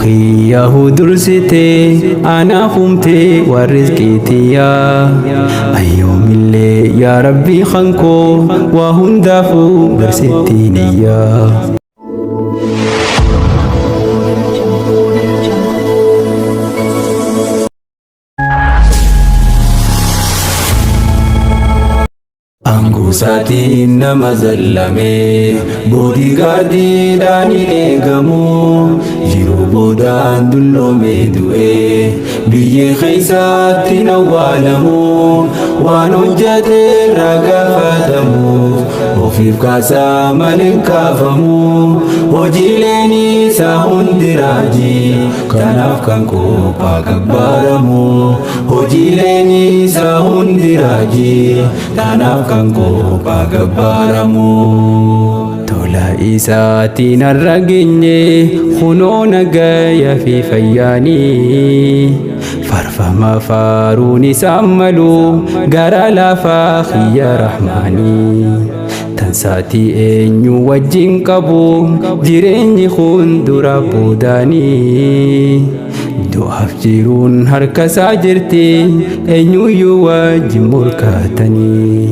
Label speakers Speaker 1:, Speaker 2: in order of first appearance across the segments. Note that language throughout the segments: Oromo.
Speaker 1: خيه درستي أنا خمتي ورزقتي يا أيوم اللي يا ربي خنكو وهندافو برستيني يا Angusati nama zallame bodyguardi dani egamu jiru bodan dullome du'e biyye khaysati nawalamu waan hojjate ragafatamu ofiif kaasa malin kaafamu hojiileen isaa hundi raajii kanaaf kan qophaa gabbaaramu hojiileen isaa hundi raajii kanaaf kan qophaa gabbaaramu. Tola isaatiin har'a geenye kunoo nagaya fi fayyaanii farfama faaruun isaan malu gara lafaa khiyya rahmaanii tansaatii eenyu wajjin qabu jireenyi kun dura boodaanii du'aaf jiruun harkasaa jirti eenyuyyuu wajjin morkatanii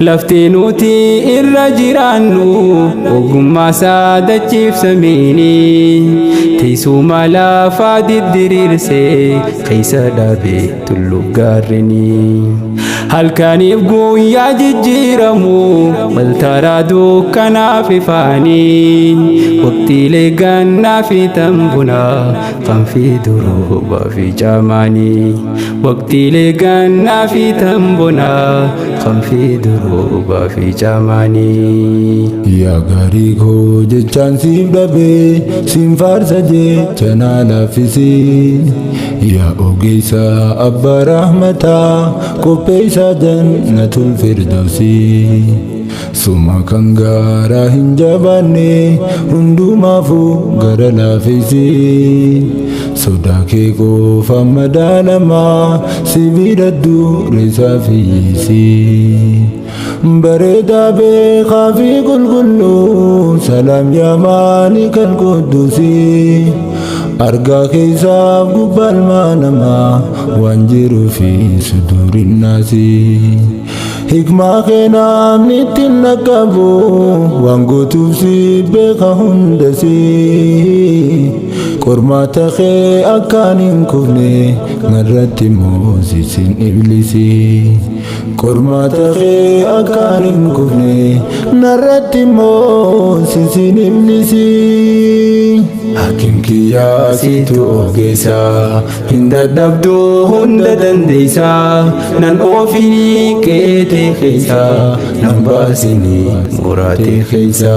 Speaker 1: lafti nuti irra jiraannu ogummaa isaa dachiif samiini teessuma lafaa diddiriirsee keessa dhaabee tulluu gaarrenii halkaniif guyyaa jijjiiramu waltaraa dukkanaaf ifaanii waqtiilee gannaa fi tambunaa kan fidu roobaa fi caamaanii waqtiilee gannaa fi tambunaa kan fidu roobaa fi caamaanii.
Speaker 2: Yaa gaarii koo jechaan siif dhabee siin faarsa jecha naa laaffisii yaa ogeessa abbaa rahmataa qopheessa jannatul firdawsii suma kan garaa hin jabaanne hundumaafuu gara laaffisii sodaa kee qofa madaalamaa sibiiladhu reessaa fiyyisii bareedaa beekaa fi qulqulluu salaam yaa maalikal quddusii argaa keessaaf gubbaalmaa namaa waan jiruu fi sudurin naasii hikmaa kee namni ittiin naqabu waan gootuuf si beeka hundasii qormaata kee akkaan hin kufne narratti moosisin iblisii qormaata kee akkaan hin kufne narratti moosisin iblisii hakim kiyyaa siitu ogeessa hin dadhabdu hunda dandeessa nan oofii keetee keessa nan baasini muraatee keessa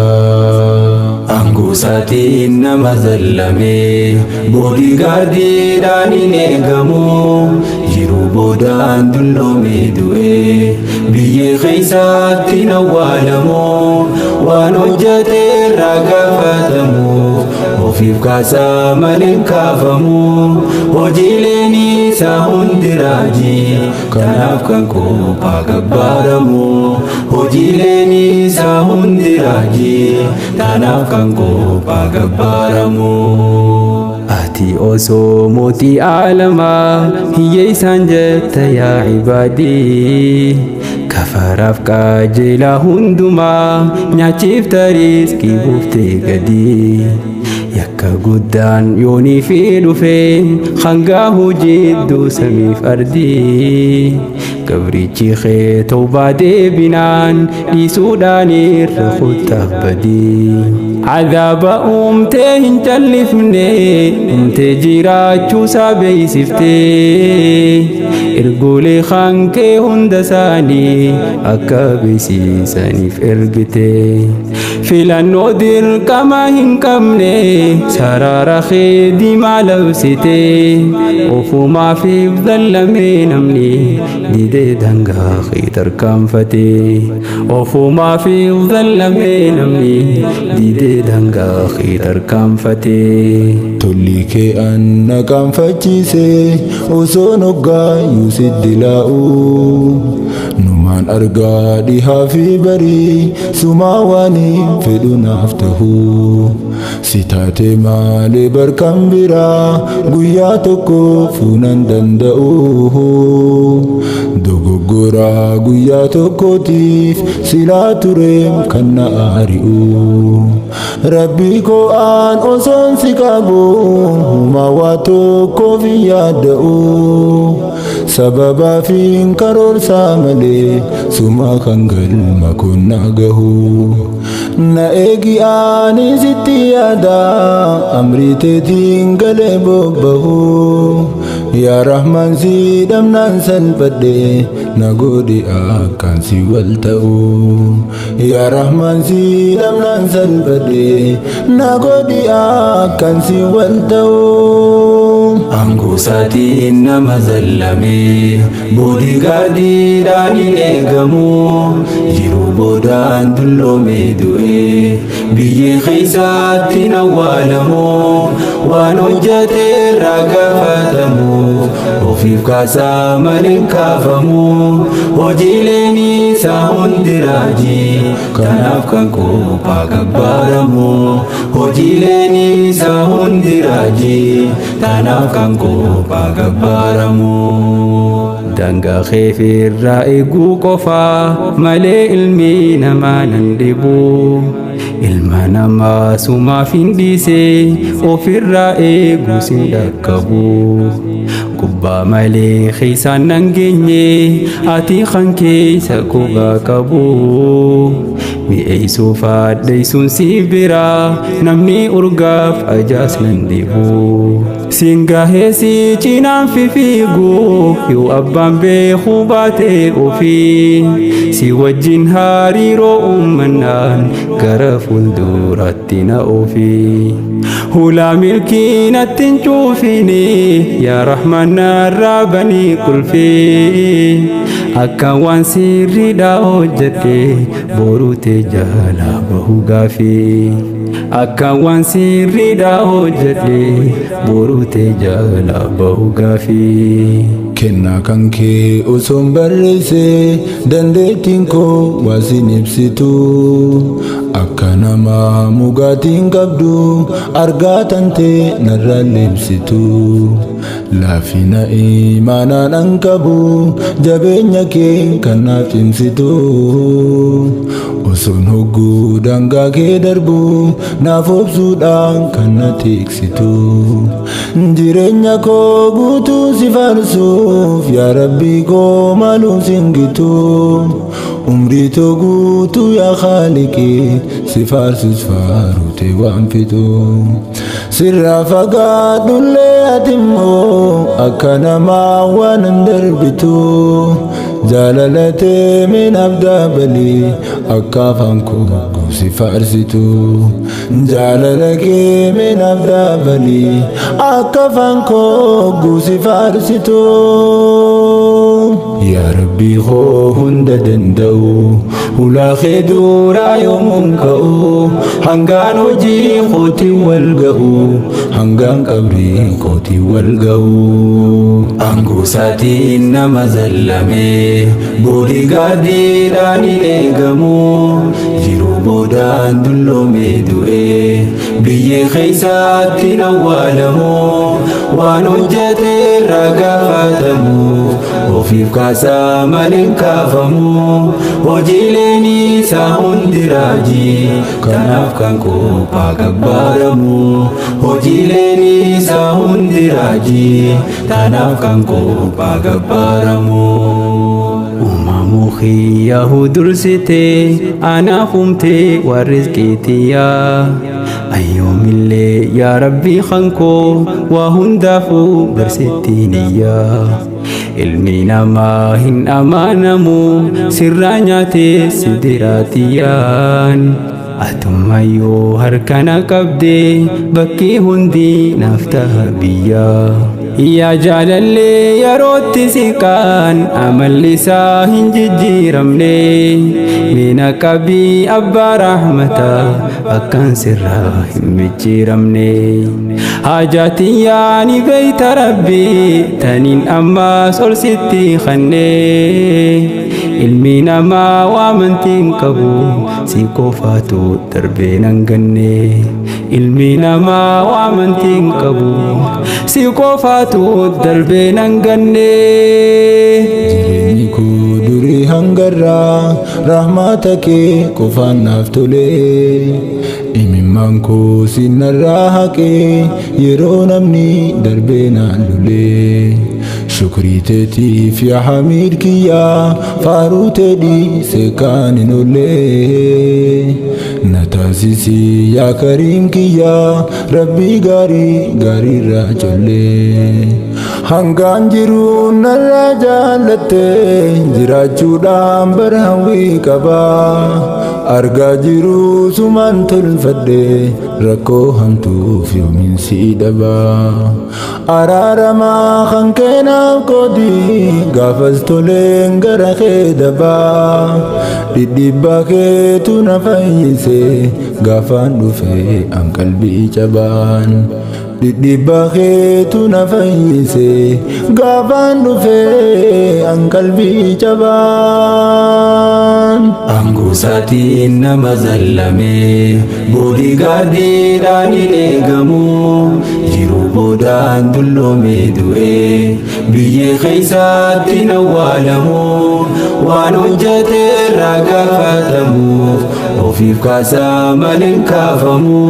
Speaker 2: angusaatiin nama zallame boodigaardiidhaan hin eegamu jiru boodaan dulloome du'e biyye keessaatti hin awwaalamu waan hojjate irraa gaafatamu ofiif kaasaa malee kaafamu hojiileen isaa hundi raajii kanaaf kan qophaa gabbaaramu hojiileen isaa hundi raajii kanaaf kan qophaa gabbaaramu. Ati osoo mootii aalamaa hiyyeessaan jetta yaa cibaadii kafaraaf qajeelaa hundumaa nyaachiif rizqii buuftee gadi yakka guddaan yoonii fi dhufee hangaa hojiidduu samiif ardii gabrichi kee tawbaa deebinaan dhiisuudhaan irra kuttaaf badii عذاب أمته هنجلفني أمته جيراتشو سابيسفتي إرقولي خانكي هندساني أكابيسي سانيف إرقتي فيلانو دير كما هنكمني سرار خيدي ما لوسيتي وفو ما في بذل من أمني ديدي دنگا خيتر كامفتي وفو ما في بذل من أمني ديدي danga khidar kamfate tolli kee anna kamfachiise osoo noggaa yusiddilaa'u numaan argaa dhihaa fi barii sumaa waanii fedhu naaf tahu
Speaker 3: Sitate malee barkan biraa guyyaa tokko fuunan danda'u. Dogoggoraa guyyaa tokkootiif silaa tureem kan na ari'u. Rabbii koo aan osoon si qabu humaa waa tokkoof hin yaadda'u. Sababaa fi karoorsaa malee suma kan galma kun na gahu. Na eegi ani sitti yaada amrii teetiin galee bobbahu. Yaa Rahmaan si dhamnaan salphadhe na godhi akkaan si wal ta'u. Yaa Rahmaan si dhamnaan salphadhe na godhi akkaan si wal ta'u.
Speaker 1: Aangoo isaatiin nama zallame boodigaardiidhaan hin eegamu. Jiruu boodaan dulloomee du'e biyyee keessaatti hin awwaalamu. Waan hojjate irraa gaafatamu ofiif kaasaa malee hin kaafamu. Hojiileen isaa hundi raajii kanaaf kan qophaa gabbaaramu. Hojiileen isaa hundi raajii kanaaf kan qophaa gabbaaramu.
Speaker 2: Daangaa keefirraa eeguu qofaa malee ilmi namaa nan dhibu. Ilma namaa sumaaf hin dhiise ofirraa eeguus hin dhaqqabu. Gubbaa malee keessaan nan geenye ati kan keessa quba qabu. Mi'eessuuf addeessuun si biraa namni urgaaf ajaas nan dhibu. Singahee si cinaan fiigu yoo abbaan beekuu baatee ofii. Si wajjin hariiroo uummanaan gara fuulduraatti na ofii. Hulaa milkii natti hin cuufini yaa Rahmaan narraa banii qulfii. Akka waan sirriidhaa hojjedhe borutee jala bahu gaafii. Akka waan sirriidhaa hojjedhe borutee jala bahu gaafii.
Speaker 3: Kennaa kan kee osoon barreesse dandeettiin koo waasin ibsitu. Akka nama mugaatiin qabdu argaa tantee narraa libsitu. Laafina imaanaan an qabu jabeenya kee kan naaf cimsitu. Osoon hogguu daangaa kee darbu naaf obsuudhaan kan na tiksitu. Jireenya koo guutuu si faarsuuf yaa Rabbii koo maaluu singitu. Umrii too guutuu yaa Khaaliqi si faarsus faarute waan fitu. Sirraa fagaadhullee atimmoo akka namaa waan hin darbitu. Jaalalatee min abdaa balii akka afaan koo si faarsitu. Jaalala kee min abdaa balii akka afaan koo si faarsitu. Yaa Rabbii koo hunda danda'u hulaa kee duraa yoomuun ka'u. Hangaan hojii kootii wal ga'u hangaan qabrii kootii wal ga'u.
Speaker 1: Aangoo isaatiin nama zallame boodigaardiidhaan hin eegamu. Jiruu boodaan dulloomee du'e biyyee keessaatti hin awwaalamu. Waan hojjate irraa gaafatamu ofiif kaasaa malee hin kaafamu. Hojiileen isaa hundi raajii kanaaf kan qophaa gabbaaramu. Hojiileen isaa hundi raajii kanaaf kan qophaa gabbaaramu.
Speaker 2: Uumamu xiyyahu dursitee anaaf humtee waan rizqiitiyaa. Ayyoomillee yaa Rabbii kan koo waa hundaafuu barsiitti niyyaa. Ilmi namaa hin amaanamu sirraa nyaatee sidiraatiyaan. Atumayyoo harkana qabdee bakki hundi naaf ta'a biyyaa. Yaa jaalallee yerootti siqaan amalli isaa hin jijjiiramne. Mina qabii abbaa rahmataa akkaan sirraa hin micciiramne. Haajaatiin ni beeyta Rabbii taniin ammaas ol sitti kannee. Ilmi namaa waamantiin qabu si qofaatu darbee nan ganne. ilmi namaa waamantiin qabu si qofaatu darbee nan ganne.
Speaker 3: Jireenyi koo durii hangarraa rahmata kee qofaan naaf tole. Imimmaan koo sinarraa haqee yeroo namni darbee naan lole. Shukrii teetiif yaa Hamiid kiyyaa faaruu teedhii seekaan hin oolle. Na taasisi yaa Kariim kiyyaa Rabbii gaarii gaariirraa ijoollee. Hangaan jiru narraa jaallatte jiraachuudhaan bara hawwii qaba. Argaa jiru sumaan tolfadhe rakkoo hamtuuf yoomiin si dhaba. Araaramaa kan keenaaf qoodi gaafas toleen gara kee daba. Dhidhiibbaa keetu na fayyise gaafaan dhufe an qalbii cabaan. Dhidhiibbaa keetu na fayyise gaafaan dhufe an qalbii cabaan.
Speaker 1: Angusaatiin nama zallame boodigaardiidhaan hin eegamu. Jiruu boodaan dulloomee du'e biyyee keessaatti hin awwaalamu. Waan hojjete irraa gaafatamuuf ofiif kaasaa malee hin kaafamu.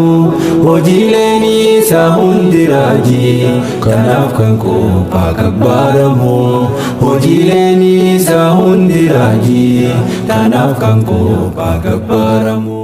Speaker 1: Hojiileen isaa hundi raajii kanaaf kan qophaa kabbaaramu. Hojiileen isaa hundi raajii kanaaf kan qophaa kabbaaramu.